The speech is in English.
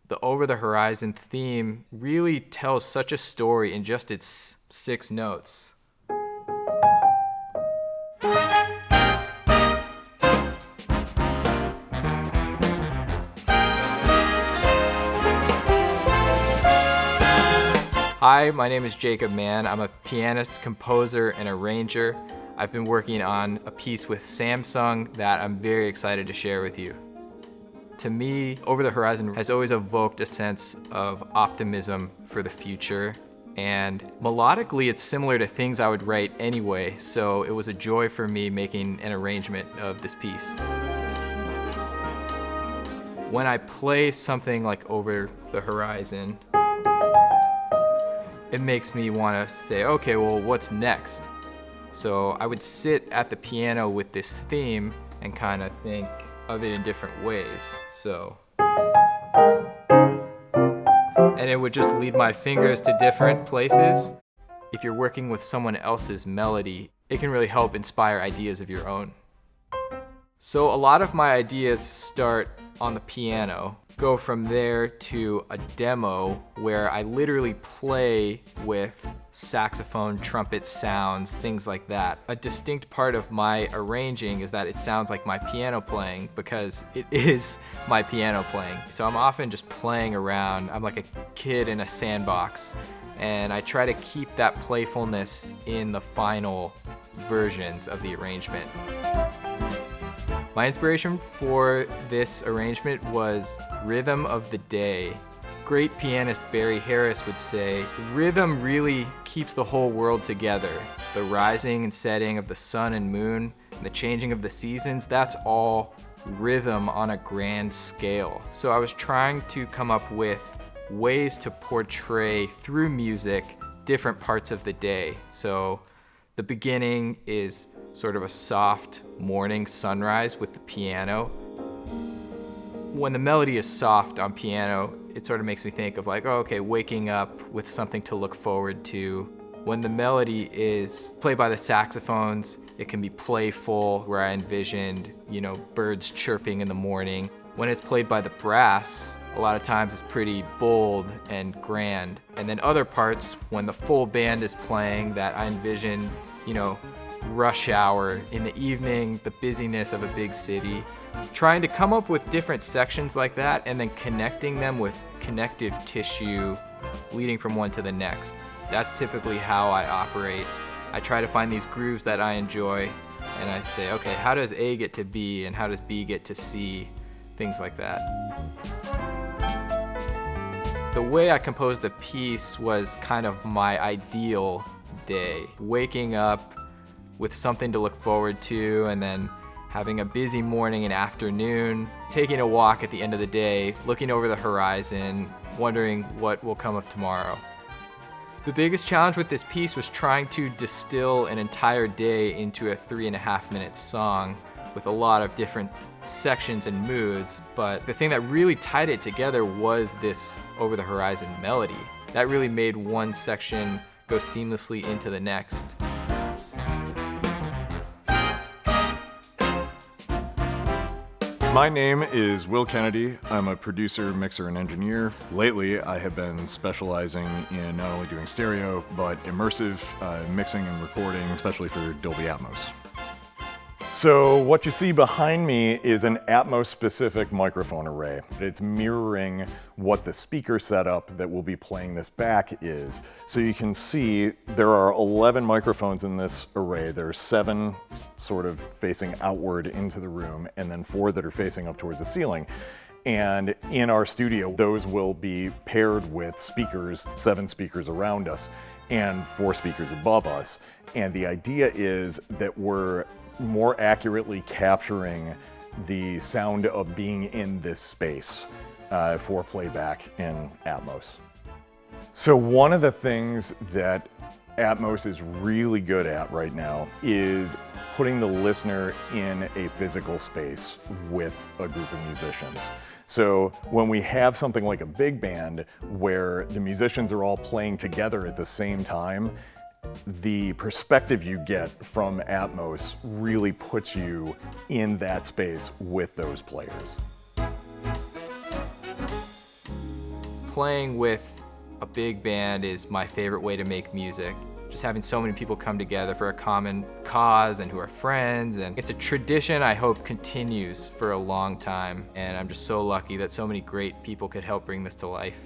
The Over the Horizon theme really tells such a story in just its 6 notes. Hi, my name is Jacob Mann. I'm a pianist, composer, and arranger. I've been working on a piece with Samsung that I'm very excited to share with you. To me, Over the Horizon has always evoked a sense of optimism for the future. And melodically, it's similar to things I would write anyway, so it was a joy for me making an arrangement of this piece. When I play something like Over the Horizon, it makes me want to say, okay, well, what's next? So I would sit at the piano with this theme and kind of think of it in different ways. And it would just lead my fingers to different places. If you're working with someone else's melody, it can really help inspire ideas of your own. So a lot of my ideas start on the piano, go from there to a demo where I literally play with saxophone, trumpet sounds, things like that. A distinct part of my arranging is that it sounds like my piano playing because it is my piano playing. So I'm often just playing around. I'm like a kid in a sandbox, and I try to keep that playfulness in the final versions of the arrangement. My inspiration for this arrangement was rhythm of the day. Great pianist Barry Harris would say, rhythm really keeps the whole world together. The rising and setting of the sun and moon, and the changing of the seasons, that's all rhythm on a grand scale. So I was trying to come up with ways to portray through music different parts of the day. So the beginning is sort of a soft morning sunrise with the piano. When the melody is soft on piano, it sort of makes me think of like, oh, okay, waking up with something to look forward to. When the melody is played by the saxophones, it can be playful, where I envisioned, birds chirping in the morning. When it's played by the brass, a lot of times it's pretty bold and grand. And then other parts, when the full band is playing, that I envision, rush hour in the evening, the busyness of a big city. Trying to come up with different sections like that and then connecting them with connective tissue leading from one to the next. That's typically how I operate. I try to find these grooves that I enjoy, and I say, okay, how does A get to B and how does B get to C? Things like that. The way I composed the piece was kind of my ideal day. Waking up with something to look forward to, and then having a busy morning and afternoon, taking a walk at the end of the day, looking over the horizon, wondering what will come of tomorrow. The biggest challenge with this piece was trying to distill an entire day into a 3.5-minute song with a lot of different sections and moods, but the thing that really tied it together was this Over the Horizon melody. That really made one section go seamlessly into the next. My name is Will Kennedy. I'm a producer, mixer, and engineer. Lately, I have been specializing in not only doing stereo, but immersive mixing and recording, especially for Dolby Atmos. So what you see behind me is an Atmos-specific microphone array. It's mirroring what the speaker setup that will be playing this back is. So you can see there are 11 microphones in this array. There are 7 sort of facing outward into the room, and then 4 that are facing up towards the ceiling. And in our studio, those will be paired with speakers, 7 speakers around us, and 4 speakers above us. And the idea is that we're more accurately capturing the sound of being in this space for playback in Atmos. So one of the things that Atmos is really good at right now is putting the listener in a physical space with a group of musicians. So when we have something like a big band where the musicians are all playing together at the same time, the perspective you get from Atmos really puts you in that space with those players. playing with a big band is my favorite way to make music. Just having so many people come together for a common cause and who are friends, and it's a tradition I hope continues for a long time, and I'm just so lucky that so many great people could help bring this to life.